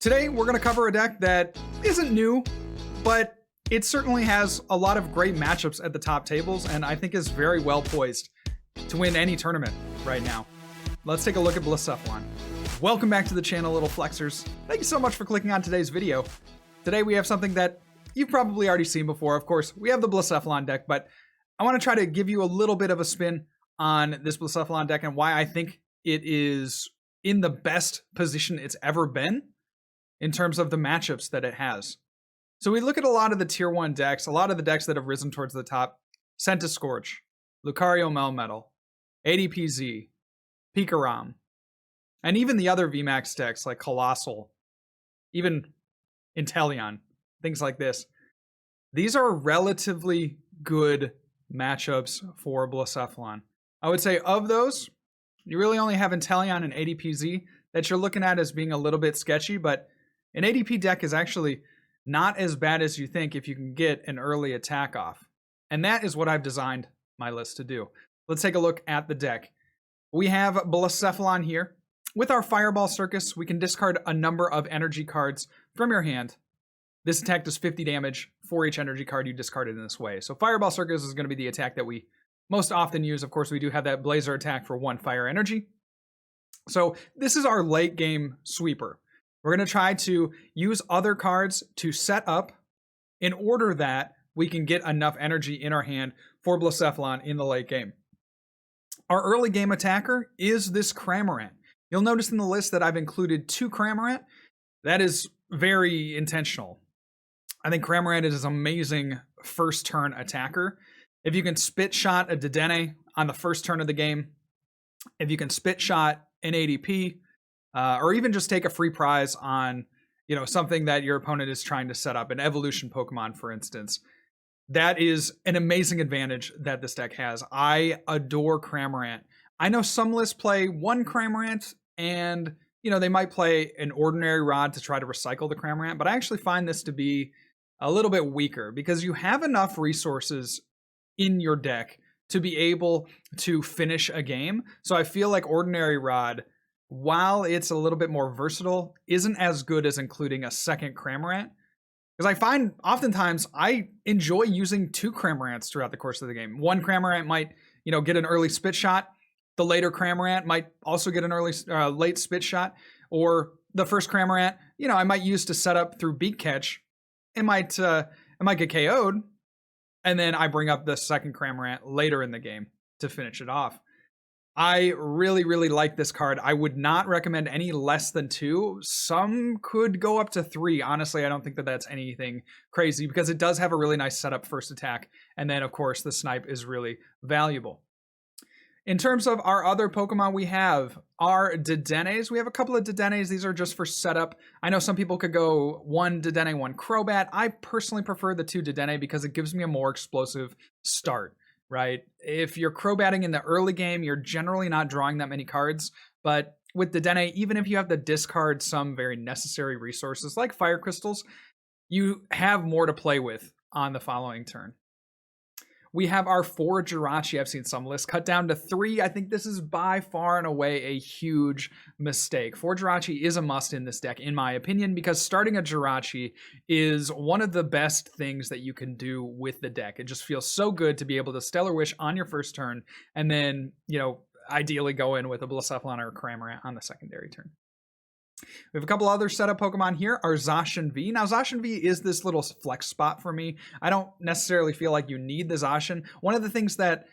Today, we're going to cover a deck that isn't new, but it certainly has a lot of great matchups at the top tables, and I think is very well poised to win any tournament right now. Let's take a look at Blacephalon. Welcome back to the channel, Little Flexers. Thank you so much for clicking on today's video. Today, we have something that you've probably already seen before. Of course, we have the Blacephalon deck, but I want to try to give you a little bit of a spin on this Blacephalon deck and why I think it is in the best position it's ever been in terms of the matchups that it has. So we look at a lot of the tier 1 decks, a lot of the decks that have risen towards the top: Scorch, Lucario Melmetal, ADPZ, Pikarom, and even the other VMAX decks like Colossal, even Inteleon, things like this. These are relatively good matchups for Blacephalon. I would say of those, you really only have Inteleon and ADPZ that you're looking at as being a little bit sketchy, but an ADP deck is actually not as bad as you think if you can get an early attack off. And that is what I've designed my list to do. Let's take a look at the deck. We have Blacephalon here. With our Fireball Circus, we can discard a number of energy cards from your hand. This attack does 50 damage for each energy card you discarded in this way. So Fireball Circus is going to be the attack that we most often use. Of course, we do have that Blazer attack for 1 fire energy. So this is our late game sweeper. We're going to try to use other cards to set up in order that we can get enough energy in our hand for Blacephalon in the late game. Our early game attacker is this Cramorant. You'll notice in the list that I've included 2 Cramorant. That is very intentional. I think Cramorant is an amazing first turn attacker. If you can spit shot a Dedenne on the first turn of the game, if you can spit shot an ADP, or even just take a free prize on, something that your opponent is trying to set up, an evolution Pokemon, for instance. That is an amazing advantage that this deck has. I adore Cramorant. I know some lists play 1 Cramorant and, they might play an ordinary rod to try to recycle the Cramorant, but I actually find this to be a little bit weaker because you have enough resources in your deck to be able to finish a game. So I feel like ordinary rod, while it's a little bit more versatile, isn't as good as including a second Cramorant. Because I find oftentimes I enjoy using 2 Cramorants throughout the course of the game. 1 Cramorant might, get an early spit shot. The later Cramorant might also get an late spit shot. Or the first Cramorant, I might use to set up through Beak Catch. It might get KO'd. And then I bring up the second Cramorant later in the game to finish it off. I really, really like this card. I would not recommend any less than 2. Some could go up to 3. Honestly, I don't think that that's anything crazy because it does have a really nice setup first attack. And then, of course, the snipe is really valuable. In terms of our other Pokemon, we have our Dedennes. We have a couple of Dedennes. These are just for setup. I know some people could go 1 Dedenne, 1 Crobat. I personally prefer the 2 Dedenne because it gives me a more explosive start. Right? If you're Crobatting in the early game, you're generally not drawing that many cards. But with Dedenne, even if you have to discard some very necessary resources like Fire Crystals, you have more to play with on the following turn. We have our 4 Jirachi. I've seen some lists cut down to 3. I think this is by far and away a huge mistake. 4 Jirachi is a must in this deck, in my opinion, because starting a Jirachi is one of the best things that you can do with the deck. It just feels so good to be able to Stellar Wish on your first turn, and then, ideally go in with a Blacephalon or a Cramorant on the secondary turn. We have a couple other setup Pokemon here. Our Zacian V. Now, Zacian V is this little flex spot for me. I don't necessarily feel like you need the Zacian. One of the things that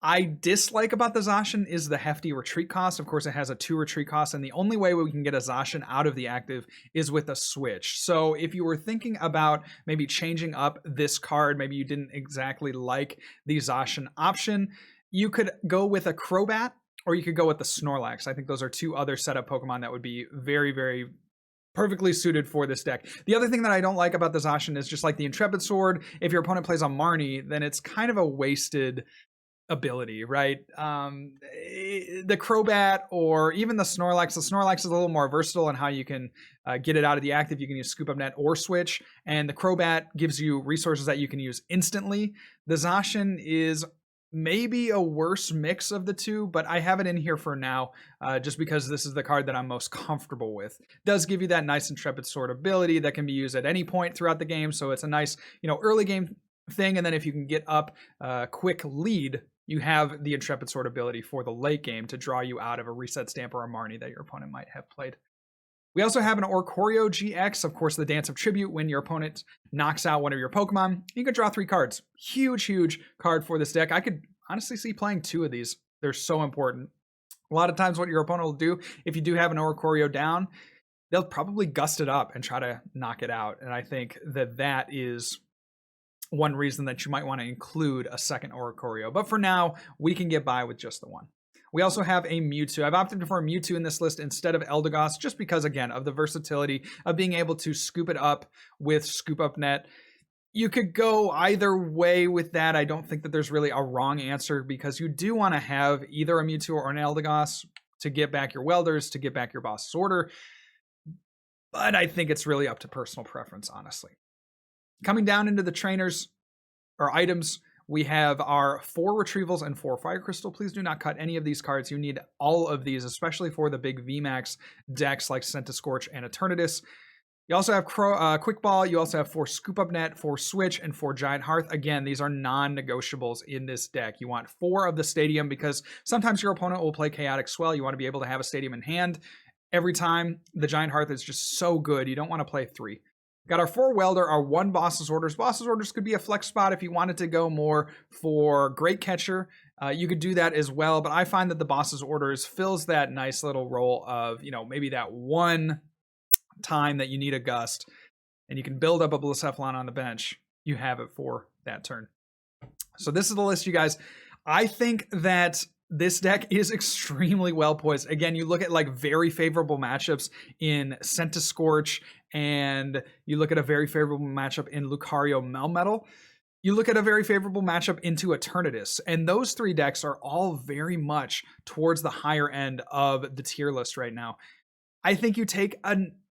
I dislike about the Zacian is the hefty retreat cost. Of course, it has a 2 retreat cost, and the only way we can get a Zacian out of the active is with a switch. So if you were thinking about maybe changing up this card, maybe you didn't exactly like the Zacian option, you could go with a Crobat, or you could go with the Snorlax. I think those are 2 other setup Pokemon that would be very, very perfectly suited for this deck. The other thing that I don't like about the Zacian is just like the Intrepid Sword. If your opponent plays on Marnie, then it's kind of a wasted ability, right? The Crobat or even the Snorlax is a little more versatile in how you can get it out of the active. You can use Scoop Up Net or Switch, and the Crobat gives you resources that you can use instantly. The Zacian is maybe a worse mix of the two, but I have it in here for now, just because this is the card that I'm most comfortable with. It does give you that nice Intrepid Sword ability that can be used at any point throughout the game, so it's a nice, early game thing, and then if you can get up a quick lead, you have the Intrepid Sword ability for the late game to draw you out of a Reset Stamp or a Marnie that your opponent might have played. We also have an Oricorio GX, of course, the Dance of Tribute. When your opponent knocks out one of your Pokemon, you can draw 3 cards. Huge, huge card for this deck. I could honestly see playing 2 of these. They're so important. A lot of times what your opponent will do, if you do have an Oricorio down, they'll probably gust it up and try to knock it out. And I think that is one reason that you might want to include a second Oricorio. But for now, we can get by with just the one. We also have a Mewtwo. I've opted for a Mewtwo in this list instead of Eldegoss, just because, again, of the versatility of being able to scoop it up with Scoop Up Net. You could go either way with that. I don't think that there's really a wrong answer, because you do want to have either a Mewtwo or an Eldegoss to get back your Welders, to get back your Boss's Order. But I think it's really up to personal preference, honestly. Coming down into the trainers or items, we have our 4 Retrievals and 4 Fire Crystal. Please do not cut any of these cards. You need all of these, especially for the big VMAX decks like Centiskorch and Eternatus. You also have Quick Ball. You also have 4 Scoop Up Net, 4 Switch, and 4 Giant Hearth. Again, these are non-negotiables in this deck. You want 4 of the Stadium, because sometimes your opponent will play Chaotic Swell. You want to be able to have a Stadium in hand every time. The Giant Hearth is just so good. You don't want to play 3. Got our 4 Welder, our 1 Boss's Orders. Boss's Orders could be a flex spot if you wanted to go more for Great Catcher. You could do that as well, but I find that the Boss's Orders fills that nice little role of, maybe that one time that you need a Gust, and you can build up a Blacephalon on the bench. You have it for that turn. So this is the list, you guys. I think that this deck is extremely well poised. Again, you look at like very favorable matchups in Centiskorch, and you look at a very favorable matchup in Lucario Melmetal. You look at a very favorable matchup into Eternatus, and those 3 decks are all very much towards the higher end of the tier list right now. I think you take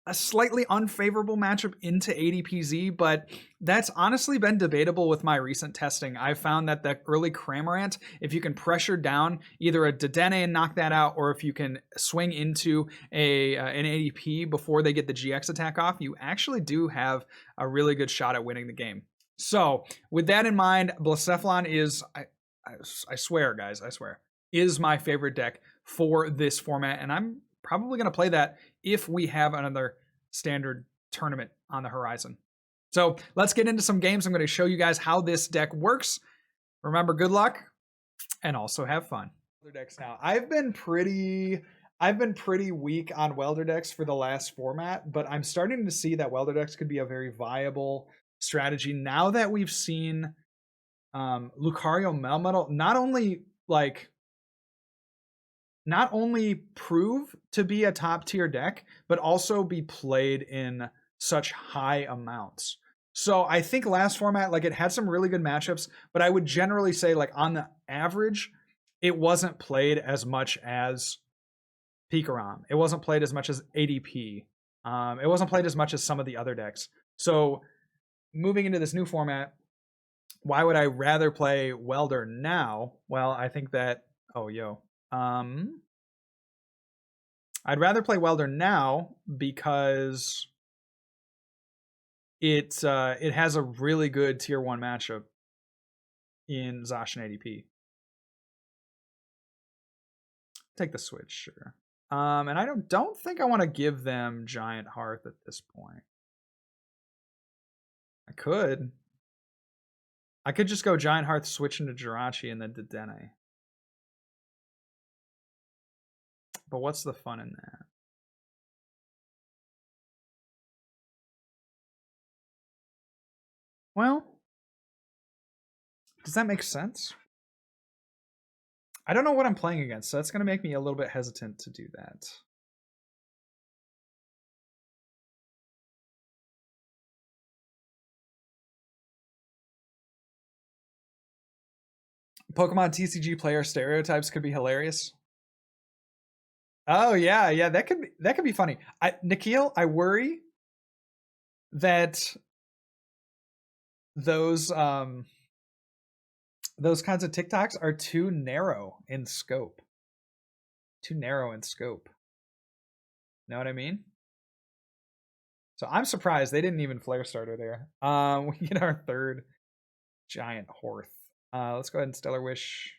a slightly unfavorable matchup into ADPZ, but that's honestly been debatable with my recent testing. I've found that the early Cramorant, if you can pressure down either a Dedenne and knock that out, or if you can swing into an ADP before they get the GX attack off, you actually do have a really good shot at winning the game. So with that in mind, Blacephalon is, I swear, guys, I swear, is my favorite deck for this format, and I'm probably going to play that if we have another standard tournament on the horizon. So let's get into some games. I'm going to show you guys how this deck works. Remember, good luck and also have fun. Welder decks now. I've been pretty weak on Welder decks for the last format, but I'm starting to see that Welder decks could be a very viable strategy now that we've seen Lucario Melmetal not only prove to be a top tier deck, but also be played in such high amounts. So I think last format, it had some really good matchups, but I would generally say on the average, it wasn't played as much as Pikarom. It wasn't played as much as ADP. It wasn't played as much as some of the other decks. So moving into this new format, why would I rather play Welder now? Well, I think that, I'd rather play Welder now because it has a really good tier 1 matchup in Zacian ADP. Take the Switch, sure. And I don't think I want to give them Giant Hearth at this point. I could just go Giant Hearth, switch into Jirachi, and then Dedenne. But what's the fun in that? Well, does that make sense? I don't know what I'm playing against, so that's going to make me a little bit hesitant to do that. Pokemon TCG player stereotypes could be hilarious. Oh yeah, that could be funny. Nikhil, I worry that those those kinds of TikToks are too narrow in scope. Too narrow in scope. Know what I mean? So I'm surprised they didn't even flare starter there. We get our third giant Horth. Let's go ahead and Stellar Wish.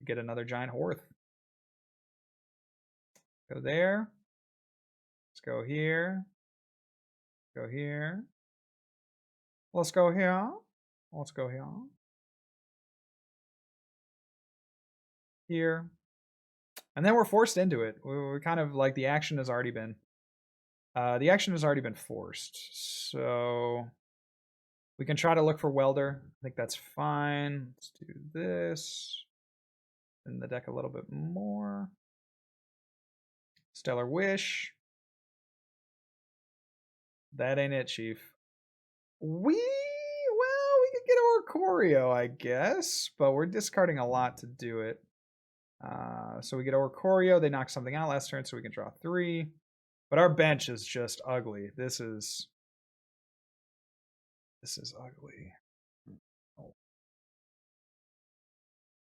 Get another giant Horth. Go there. Let's go here. Go here. Let's go here. Let's go here. Here. And then we're forced into it. We're kind of like the action has already been forced. So we can try to look for Welder. I think that's fine. Let's do this. In the deck a little bit more. Stellar Wish. That ain't it, Chief. We could get Oricorio, I guess, but we're discarding a lot to do it. So we get Oricorio. They knock something out last turn, so we can draw 3. But our bench is just ugly. This is ugly. Oh.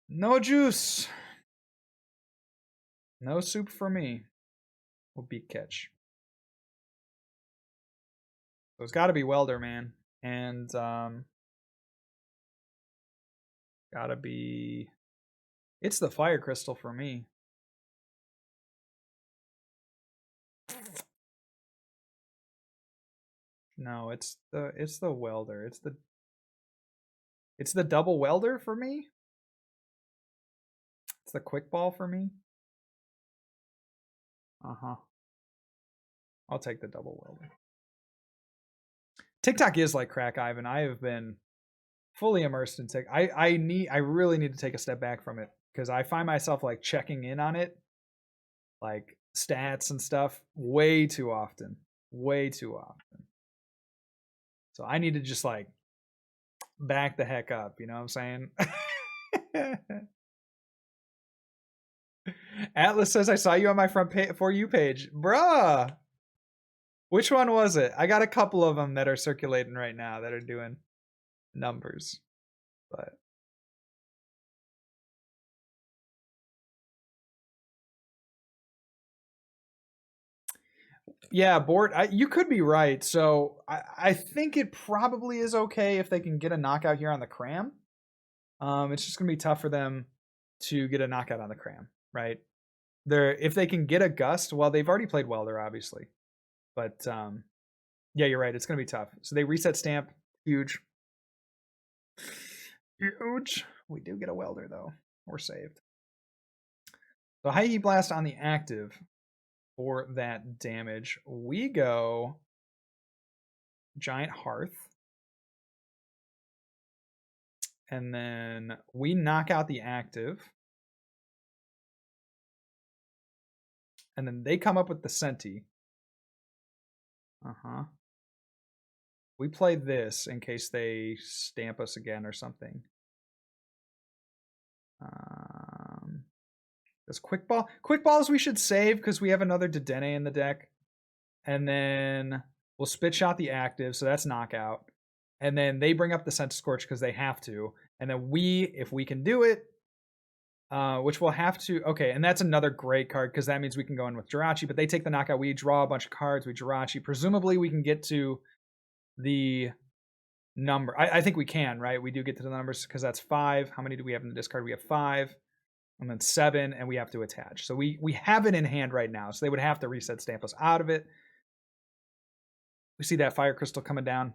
No juice. No soup for me. We'll beat catch. So it's got to be Welder, man. And gotta be... It's the Fire Crystal for me. No, it's the Welder. It's the double Welder for me. It's the Quick Ball for me. Uh-huh. I'll take the double Welder. TikTok is like crack, Ivan. I have been fully immersed in TikTok. I really need to take a step back from it because I find myself like checking in on it, like stats and stuff, way too often. So I need to just like back the heck up, you know what I'm saying? Atlas says, I saw you on my front For You page. Bruh! Which one was it? I got a couple of them that are circulating right now that are doing numbers. But yeah, board. You could be right. So I think it probably is okay if they can get a knockout here on the cram. It's just gonna be tough for them to get a knockout on the cram, right? If they can get a gust, well, they've already played Welder, obviously. But yeah, you're right. It's gonna be tough. So they reset stamp. Huge. Huge. We do get a Welder though. We're saved. So high heat blast on the active. For that damage, we go Giant Hearth. And then we knock out the active. And then they come up with the Senti. Uh-huh. We play this in case they stamp us again or something. This Quick Ball. Quick Balls we should save because we have another Dedenne in the deck. And then we'll Spit Shot the active, so that's knockout. And then they bring up the Centiskorch because they have to. And then if we can do it, which we'll have to... Okay, and that's another great card because that means we can go in with Jirachi, but they take the knockout. We draw a bunch of cards. We Jirachi. Presumably we can get to the number. I think we can, right? We do get to the numbers because that's 5. How many do we have in the discard? We have 5. And then 7, and we have to attach. So we have it in hand right now. So they would have to reset stamp us out of it. We see that Fire Crystal coming down.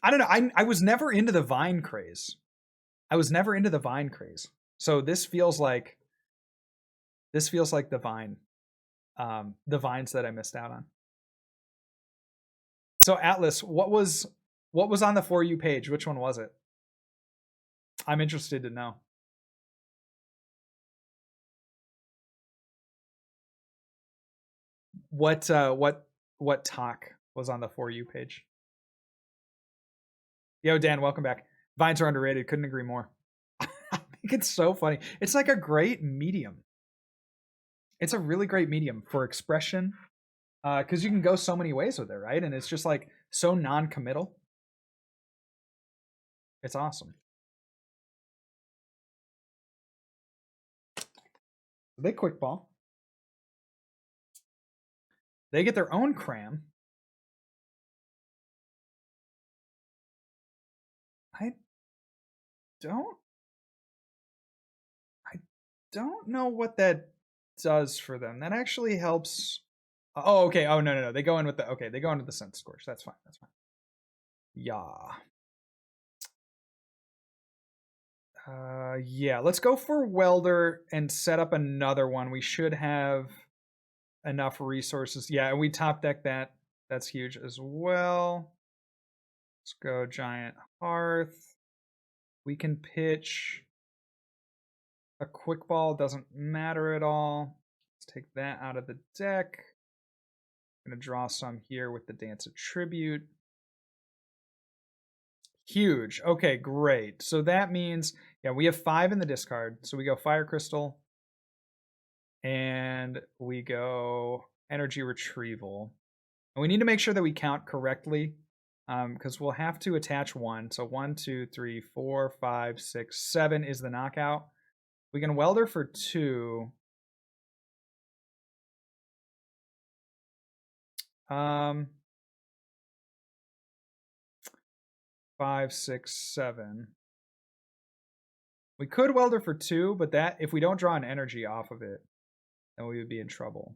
I don't know. I was never into the Vine craze. So this feels like the Vine. The Vines that I missed out on. So Atlas, what was on the For You page? Which one was it? I'm interested to know. What talk was on the For You page? Yo, Dan, welcome back. Vines are underrated. Couldn't agree more. I think it's so funny. It's like a great medium. It's a really great medium for expression because you can go so many ways with it, right? And it's just like so non-committal. It's awesome. They quick ball. They get their own cram. I don't know what that does for them. That actually helps. Oh, okay. Oh, no. They go in with the, okay, they go into the sense scorch. That's fine. Yeah. Yeah, let's go for welder and set up another one. We should have enough resources. Yeah, and we top deck that. That's huge as well. Let's go giant hearth. We can pitch a quick ball. Doesn't matter at all. Let's take that out of the deck. I'm gonna draw some here with the Dance of Tribute. Huge. Okay, great. So that means, yeah, we have 5 in the discard. So we go Fire Crystal and we go Energy Retrieval. And we need to make sure that we count correctly because we'll have to attach 1. So 1, 2, 3, 4, 5, 6, 7 is the knockout. We can welder for 2. 5, 6, 7. We could welder for 2, but that if we don't draw an energy off of it, then we would be in trouble.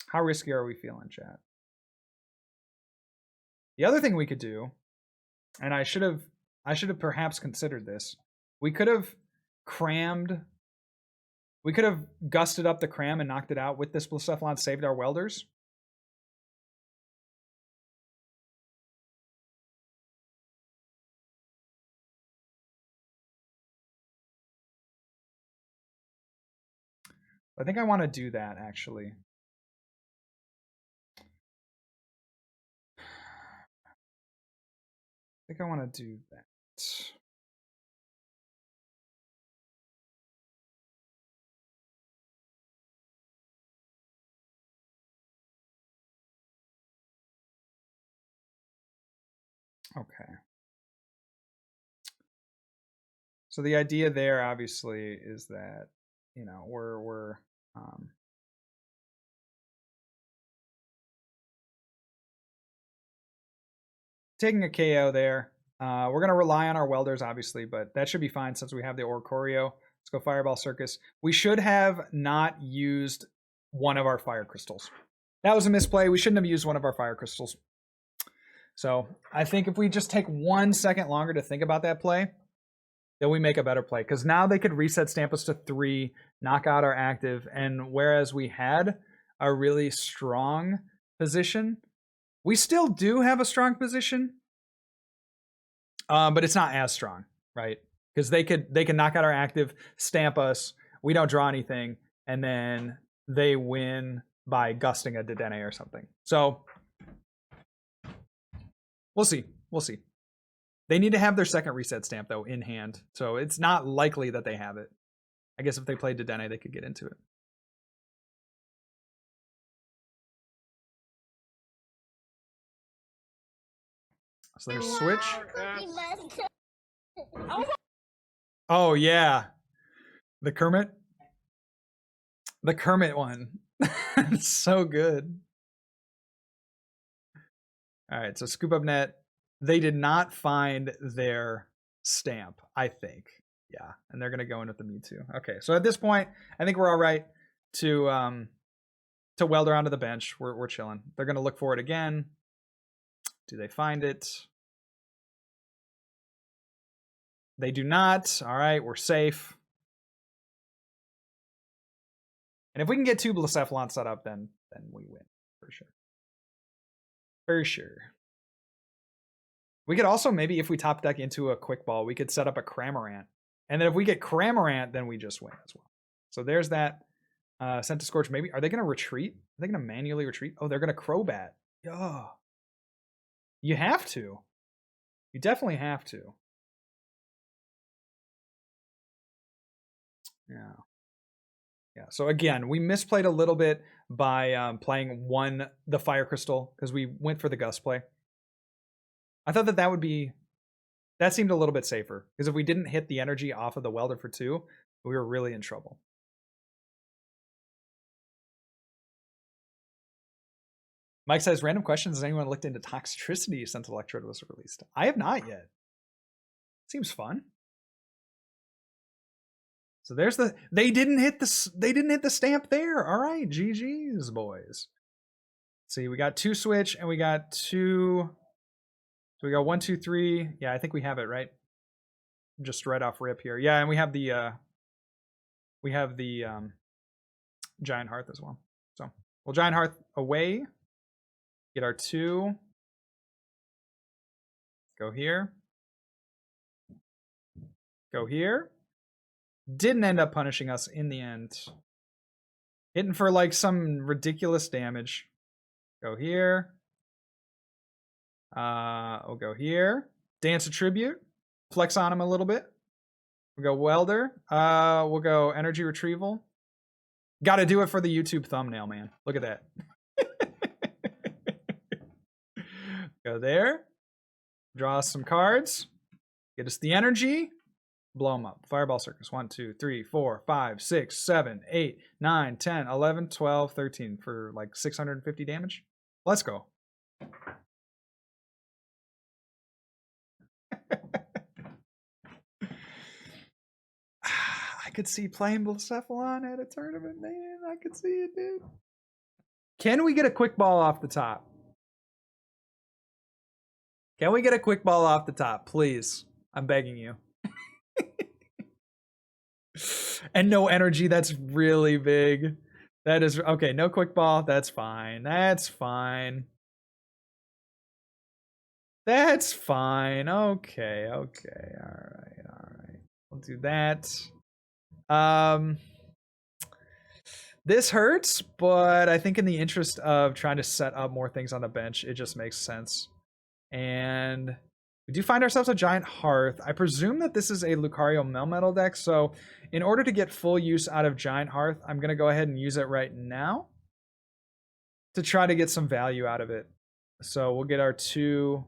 How risky are we feeling, chat? The other thing we could do, and I should have perhaps considered this. We could have gusted up the cram and knocked it out with this Blacephalon, saved our welders. I think I want to do that, actually. I think I want to do that. Okay. So the idea there, obviously, is that, you know, we're taking a KO there. We're going to rely on our welders, obviously, but that should be fine since we have the Oricorio. Let's go Fireball Circus. We should have not used one of our Fire Crystals. That was a misplay. We shouldn't have used one of our Fire Crystals. So I think if we just take 1 second longer to think about that play, then we make a better play. Because now they could reset stamp us to 3, knock out our active, and whereas we had a really strong position, we still do have a strong position, but it's not as strong, right? Because they can knock out our active, stamp us, we don't draw anything, and then they win by gusting a Dedenne or something. So we'll see. They need to have their second reset stamp, though, in hand. So it's not likely that they have it. I guess if they played Dedenne, they could get into it. So there's switch. Oh, yeah. The Kermit one. It's so good. All right, so scoop up net. They did not find their stamp, I think. Yeah, and they're gonna go in with the Mewtwo. Okay, so at this point, I think we're all right to welder onto the bench. We're chilling. They're gonna look for it again. Do they find it? They do not. All right, we're safe. And if we can get 2 Blacephalon set up, then we win for sure. For sure. We could also maybe, if we top deck into a quick ball, we could set up a Cramorant. And then if we get Cramorant, then we just win as well. So there's that. Sent to Scorch. Maybe, are they going to retreat? Are they going to manually retreat? Oh, they're going to Crobat. Oh. You have to. You definitely have to. Yeah. Yeah. So again, we misplayed a little bit by playing the fire crystal because we went for the gust play. I thought that that seemed a little bit safer because if we didn't hit the energy off of the welder for 2, we were really in trouble. Mike says, random questions. Has anyone looked into toxicity since Electrode was released? I have not yet. Seems fun. So there's they didn't hit the stamp there. All right, GG's boys. See, we got 2 switch and we got 2. So we got 1, 2, 3. Yeah, I think we have it right. Just right off rip here. Yeah, and we have the Giant Hearth as well. So we'll Giant Hearth away. Get our 2. Go here. Go here. Didn't end up punishing us in the end. Hitting for like some ridiculous damage. Go here. We'll go here. Dance a Tribute. Flex on him a little bit. We'll go Welder. We'll go Energy Retrieval. Got to do it for the YouTube thumbnail, man. Look at that. Go there. Draw some cards. Get us the energy. Blow them up. Fireball Circus. 1, 2, 3, 4, 5, 6, 7, 8, 9, 10, 11, 12, 13 for like 650 damage. Let's go. I could see playing Blacephalon at a tournament, man. I could see it, dude. Can we get a quick ball off the top? Can we get a quick ball off the top, please? I'm begging you. And no energy, that's really big. That is okay, no quick ball, that's fine. That's fine. That's fine. Okay, okay. All right. We'll do that. This hurts, but I think in the interest of trying to set up more things on the bench, it just makes sense. And we do find ourselves a Giant Hearth. I presume that this is a Lucario Melmetal deck, so in order to get full use out of Giant Hearth, I'm going to go ahead and use it right now to try to get some value out of it. So we'll get our 2,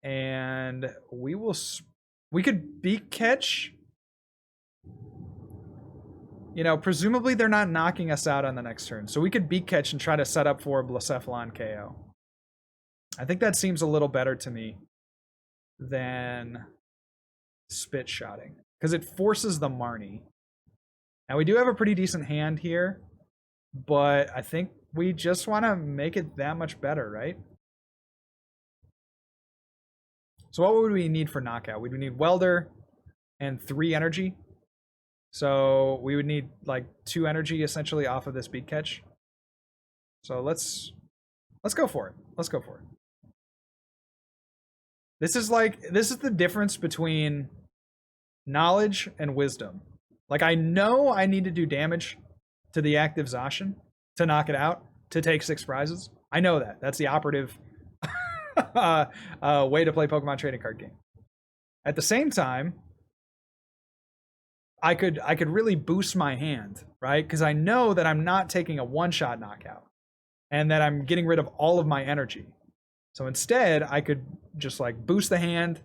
and we could Beak Catch. You know, presumably they're not knocking us out on the next turn, so we could Beak Catch and try to set up for Blacephalon KO. I think that seems a little better to me than Spit Shotting, because it forces the Marnie. Now we do have a pretty decent hand here, but I think we just want to make it that much better, right? So what would we need for knockout? We would need Welder and 3 energy. So we would need like 2 energy essentially off of this Beak Catch. So let's go for it. Let's go for it. This is the difference between knowledge and wisdom. Like, I know I need to do damage to the active Zacian to knock it out, to take 6 prizes. I know that. That's the operative way to play Pokemon trading card game. At the same time, I could really boost my hand, right? Because I know that I'm not taking a one-shot knockout and that I'm getting rid of all of my energy. So instead, I could just like boost the hand,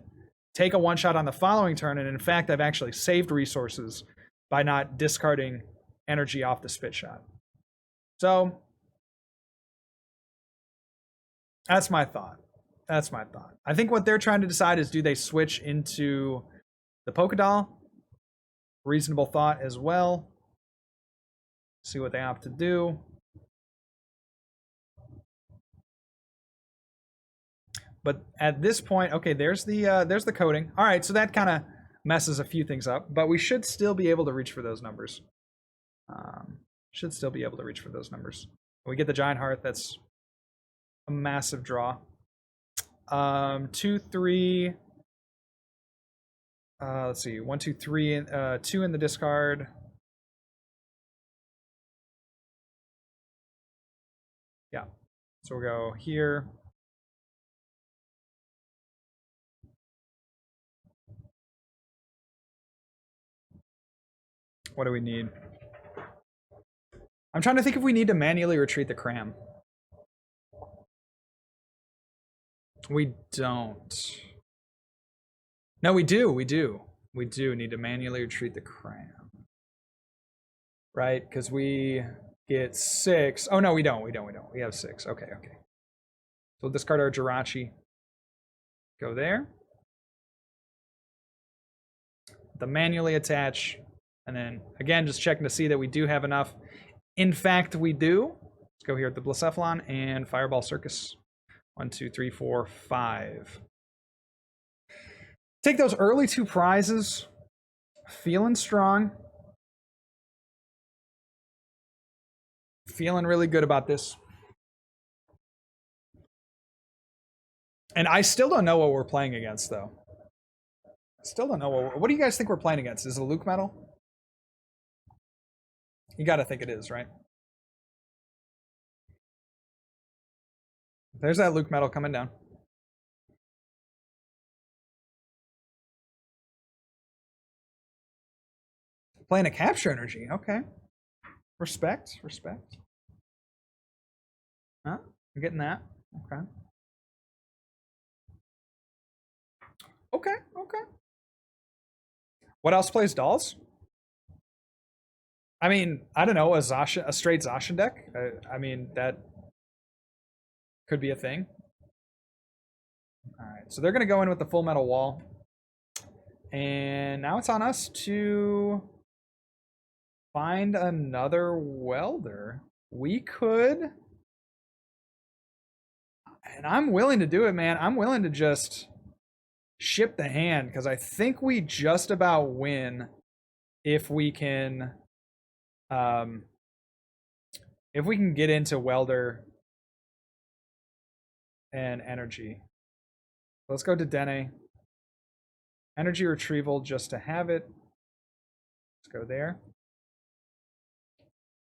take a one-shot on the following turn, and in fact, I've actually saved resources by not discarding energy off the Spit Shot. So that's my thought. That's my thought. I think what they're trying to decide is, do they switch into the Pokédoll? Reasonable thought as well. See what they opt to do. But at this point, okay, there's the coding. All right, so that kind of messes a few things up, but we should still be able to reach for those numbers. Should still be able to reach for those numbers. We get the Giant Hearth. That's a massive draw. 2, 3. Let's see. 1, 2, 3. 2 in the discard. Yeah. So we'll go here. What do we need? I'm trying to think if we need to manually retreat the cram. We don't. No, we do. We do. We do need to manually retreat the cram. Right? Because we get 6. Oh, no, we don't. We don't. We don't. We have 6. Okay, okay. So we'll discard our Jirachi. Go there. The manually attach. And then, again, just checking to see that we do have enough. In fact, we do. Let's go here at the Blacephalon and Fireball Circus. 1, 2, 3, 4, 5. Take those early 2 prizes. Feeling strong. Feeling really good about this. And I still don't know what we're playing against, though. I still don't know what do you guys think we're playing against? Is it a Luke medal? You gotta think it is, right? There's that Luke medal coming down. Playing a capture energy, okay. Respect, respect. Huh? I'm getting that. Okay. Okay, okay. What else plays dolls? I mean, I don't know, a straight Zacian deck. I mean, that could be a thing. All right, so they're gonna go in with the Full Metal Wall, and now it's on us to find another welder. We could, and I'm willing to do it, man. I'm willing to just ship the hand because I think we just about win if we can get into welder and energy. Let's go to Dene. Energy retrieval just to have it. Let's go there.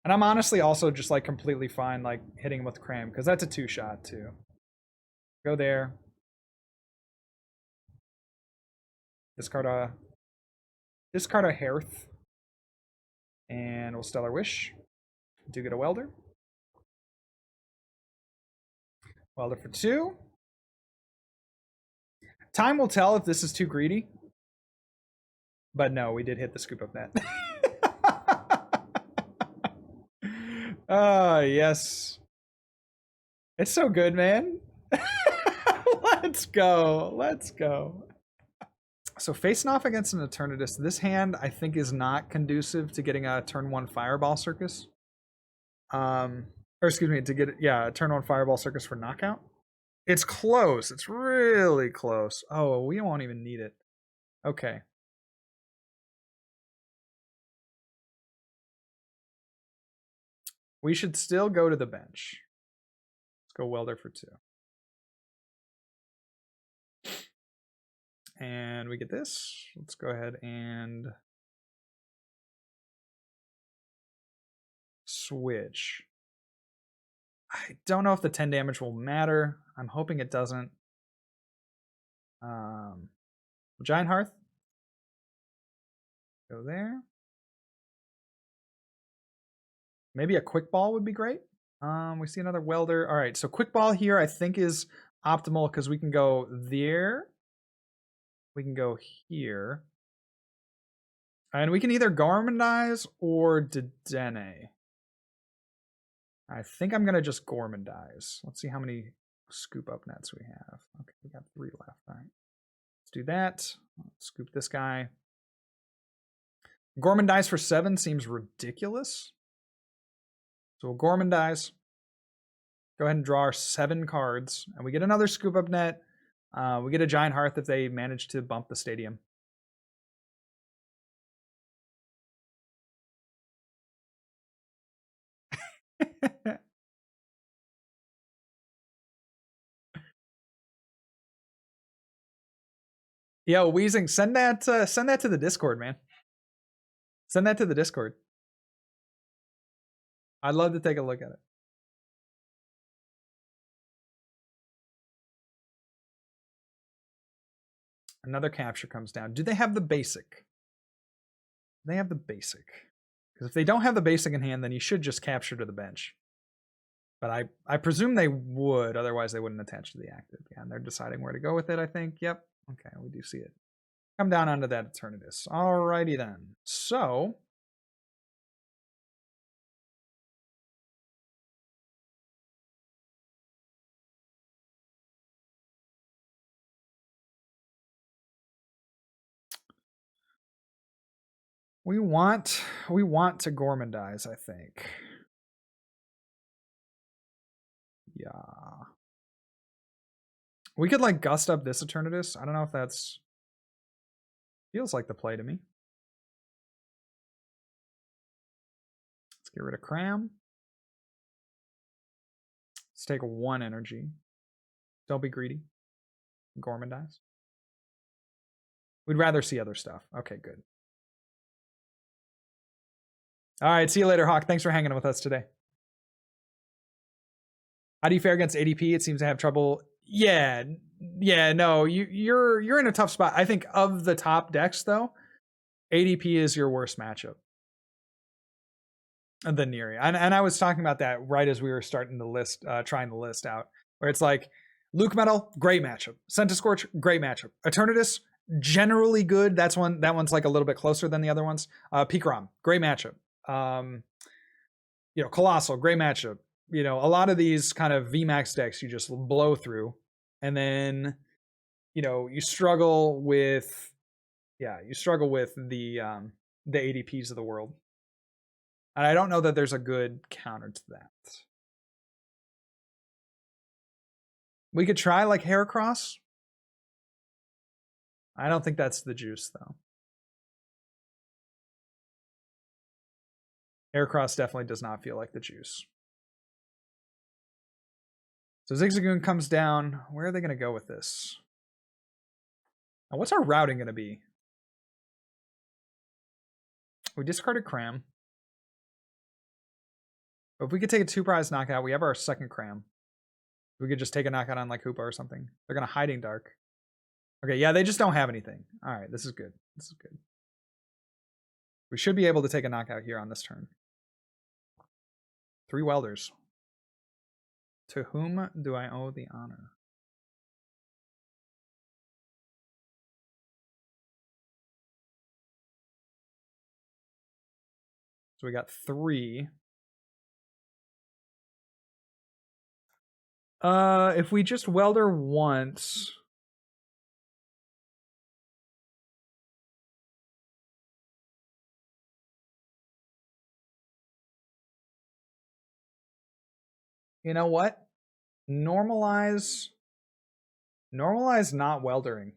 And I'm honestly also just like completely fine like hitting him with Cram because that's a 2-shot too. Go there. Discard a Hearth. And we'll Stellar Wish. Do get a Welder. Welder for 2. Time will tell if this is too greedy. But no, we did hit the Scoop Up Net. Yes. It's so good, man. Let's go. Let's go. So facing off against an Eternatus, this hand I think is not conducive to getting a turn 1 Fireball Circus. Or excuse me, to get a turn 1 Fireball Circus for knockout. It's close. It's really close. Oh, we won't even need it. Okay. We should still go to the bench. Let's go Welder for 2. And we get this. Let's go ahead and switch. I don't know if the 10 damage will matter. I'm hoping it doesn't. Giant Hearth. Go there. Maybe a Quick Ball would be great. We see another Welder. All right, so Quick Ball here I think is optimal because we can go there. We can go here. And we can either Gormandize or Dedenne. I think I'm going to just Gormandize. Let's see how many Scoop Up Nets we have. Okay, we got 3 left. All right. Let's do that. Let's scoop this guy. Gormandize for 7 seems ridiculous. So we'll Gormandize. Go ahead and draw our 7 cards. And we get another Scoop Up Net. We get a Giant Hearth if they manage to bump the stadium. Yo, Weezing, send that to the Discord, man. Send that to the Discord. I'd love to take a look at it. Another capture comes down. Do they have the basic? They have the basic. Because if they don't have the basic in hand, then you should just capture to the bench. But I presume they would, otherwise they wouldn't attach to the active. Yeah, and they're deciding where to go with it, I think. Yep. Okay, we do see it. Come down onto that Eternatus. Alrighty then. So we want to Gormandize, I think. Yeah. We could like gust up this Eternatus. I don't know if that's feels like the play to me. Let's get rid of Cram. Let's take 1 energy. Don't be greedy. Gormandize. We'd rather see other stuff. Okay, good. All right, see you later, Hawk. Thanks for hanging with us today. How do you fare against ADP? It seems to have trouble. Yeah, no, you're in a tough spot. I think of the top decks, though, ADP is your worst matchup. The Neri. And I was talking about that right as we were starting the list, trying the list out, where it's like Luke Metal, great matchup. Centiscorch, great matchup. Eternatus, generally good. That one's like a little bit closer than the other ones. Pikarom, great matchup. Colossal, great matchup. A lot of these kind of VMAX decks you just blow through, and then you struggle with the ADPs of the world. And I don't know that there's a good counter to that. We could try like Heracross. I don't think that's the juice, though. Heracross definitely does not feel like the juice. So Zigzagoon comes down. Where are they going to go with this? Now, what's our routing going to be? We discarded Cram. But if we could take a 2-prize knockout, we have our second Cram. We could just take a knockout on like Hoopa or something. They're going to Hiding Dark. Okay, yeah, they just don't have anything. All right, this is good. This is good. We should be able to take a knockout here on this turn. 3 Welders. To whom do I owe the honor? So we got 3. If we just Welder once... You know what? Normalize not weldering.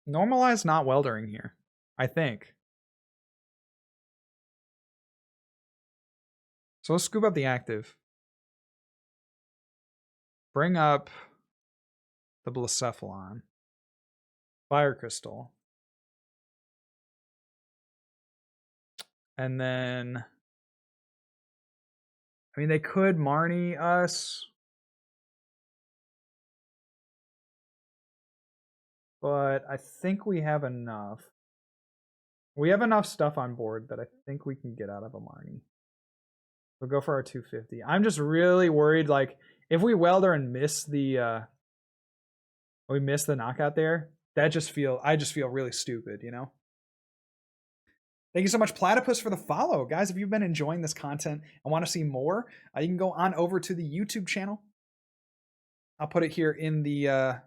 Normalize not weldering here, I think. So let's scoop up the active. Bring up the Blacephalon. Fire Crystal. And then... I mean, they could Marnie us. But I think we have enough. We have enough stuff on board that I think we can get out of a Marnie. We'll go for our 250. I'm just really worried, like, if we welder and miss the knockout there, I just feel really stupid, Thank you so much, Platypus, for the follow. Guys, if you've been enjoying this content and want to see more, you can go on over to the YouTube channel. I'll put it here in the... I'll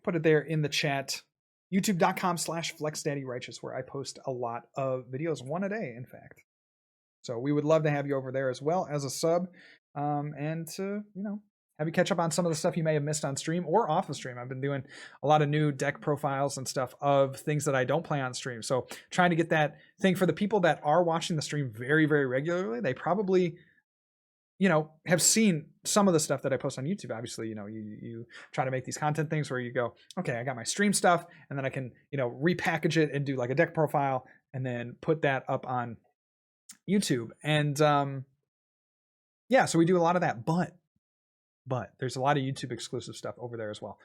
put it there in the chat. YouTube.com/FlexDaddyRighteous, where I post a lot of videos, 1 a day, in fact. So we would love to have you over there as well as a sub, and to, have you catch up on some of the stuff you may have missed on stream or off the stream. I've been doing a lot of new deck profiles and stuff of things that I don't play on stream. So trying to get that thing for the people that are watching the stream very, very regularly. They probably, have seen some of the stuff that I post on YouTube. Obviously, you try to make these content things where you go, okay, I got my stream stuff, and then I can, repackage it and do like a deck profile and then put that up on YouTube. And yeah, so we do a lot of that. But But there's a lot of YouTube exclusive stuff over there as well.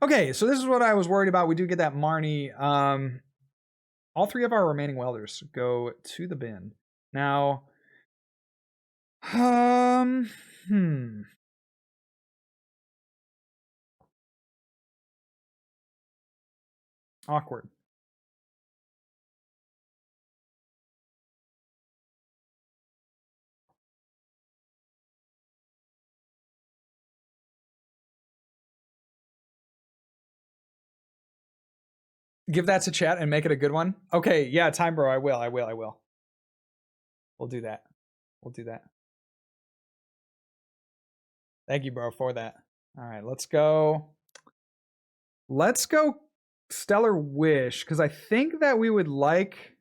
Okay, so this is what I was worried about. We do get that Marnie. All 3 of our remaining welders go to the bin. Now, awkward. Give that to chat and make it a good one. Okay, yeah, Time Bro, I will. We'll do that. Thank you, bro, for that. All right, let's go. Let's go Stellar Wish, because I think that we would like...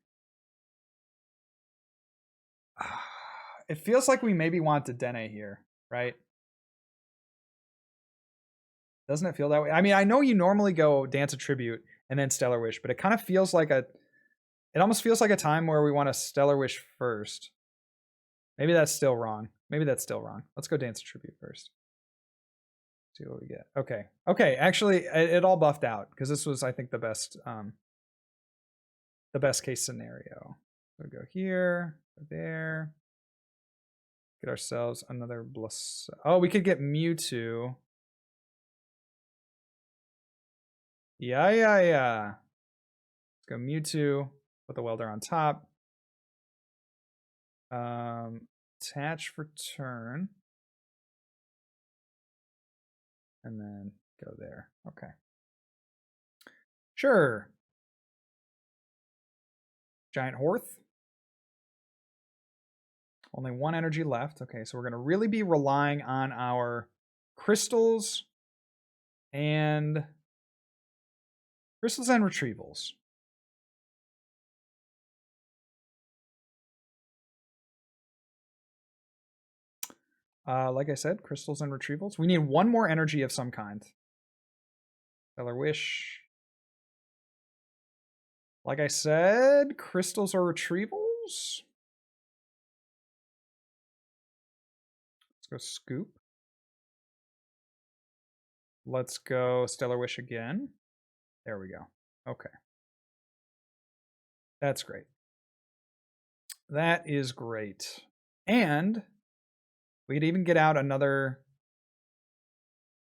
It feels like we maybe want Dedenne here, right? Doesn't it feel that way? I mean, I know you normally go Dance of Tribute and then Stellar Wish, but it kind of feels like it almost feels like a time where we want a Stellar Wish first. Maybe that's still wrong. Let's go Dance of Tribute first. See what we get. Okay, actually, it all buffed out because this was, I think, the best case scenario. We'll go here, go there. Get ourselves another Bliss. Oh, we could get Mewtwo. Yeah. Let's go Mewtwo. Put the welder on top. Attach for turn. And then go there. Okay. Sure. Giant Horth. Only 1 energy left. Okay, so we're going to really be relying on our crystals and retrievals. Like I said, crystals and retrievals. We need 1 more energy of some kind. Stellar Wish. Like I said, crystals or retrievals. Let's go Scoop. Let's go Stellar Wish again. There we go. Okay. That's great. That is great. And we could even get out another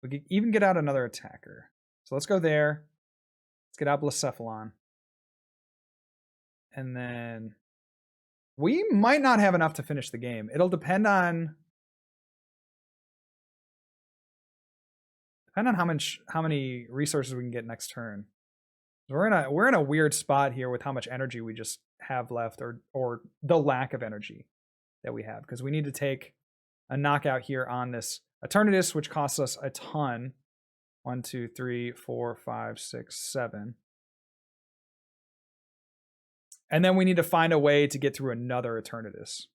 attacker. So let's go there. Let's get out Blacephalon. And then we might not have enough to finish the game. It'll depend on how many resources we can get next turn. We're in a weird spot here with how much energy we just have left, or the lack of energy that we have, because we need to take a knockout here on this Eternatus, which costs us a ton. 1, 2, 3, 4, 5, 6, 7. And then we need to find a way to get through another Eternatus.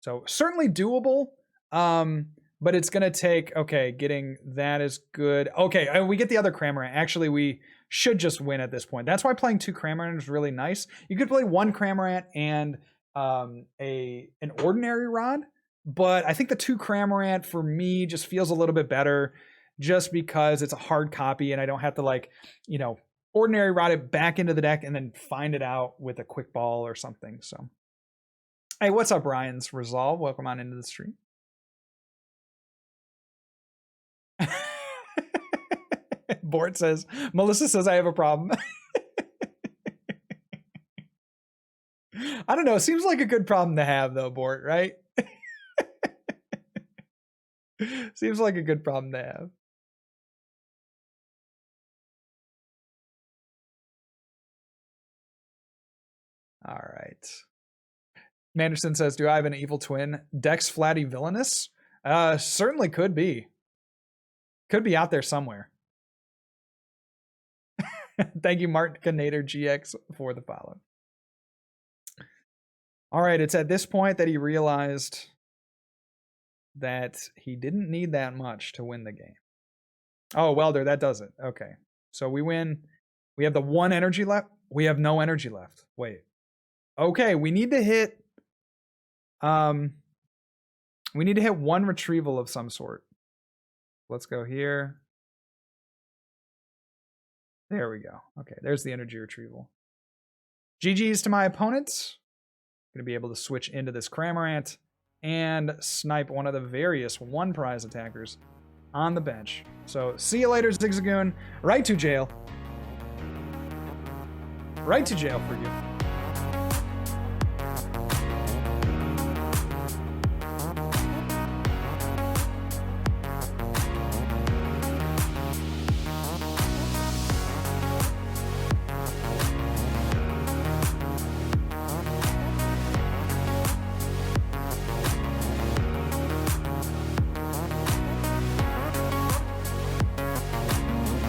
So certainly doable, but it's going to take... Okay, getting that is good. Okay, we get the other Cramorant. Actually, we should just win at this point. That's why playing 2 Cramorant is really nice. You could play 1 Cramorant and an ordinary Rod, but I think the 2 Cramorant for me just feels a little bit better just because it's a hard copy and I don't have to ordinary Rod it back into the deck and then find it out with a quick ball or something. So, hey, what's up, Ryan's Resolve? Welcome on into the stream. Bort says, Melissa says I have a problem. I don't know. It seems like a good problem to have, though, Bort, right? Seems like a good problem to have. All right. Manderson says, do I have an evil twin? Dex Flatty Villainous? Certainly could be. Could be out there somewhere. Thank you, Martinator GX, for the follow. All right, it's at this point that he realized that he didn't need that much to win the game. Oh, Welder, that does it. Okay, so we win. We have the 1 energy left. We have no energy left. Wait. Okay, we need to hit... we need to hit 1 retrieval of some sort. Let's go here. There we go. Okay, there's the energy retrieval. GG's to my opponent. Going to be able to switch into this Cramorant and snipe one of the various one prize attackers on the bench. So see you later, Zigzagoon. Right to jail. Right to jail for you.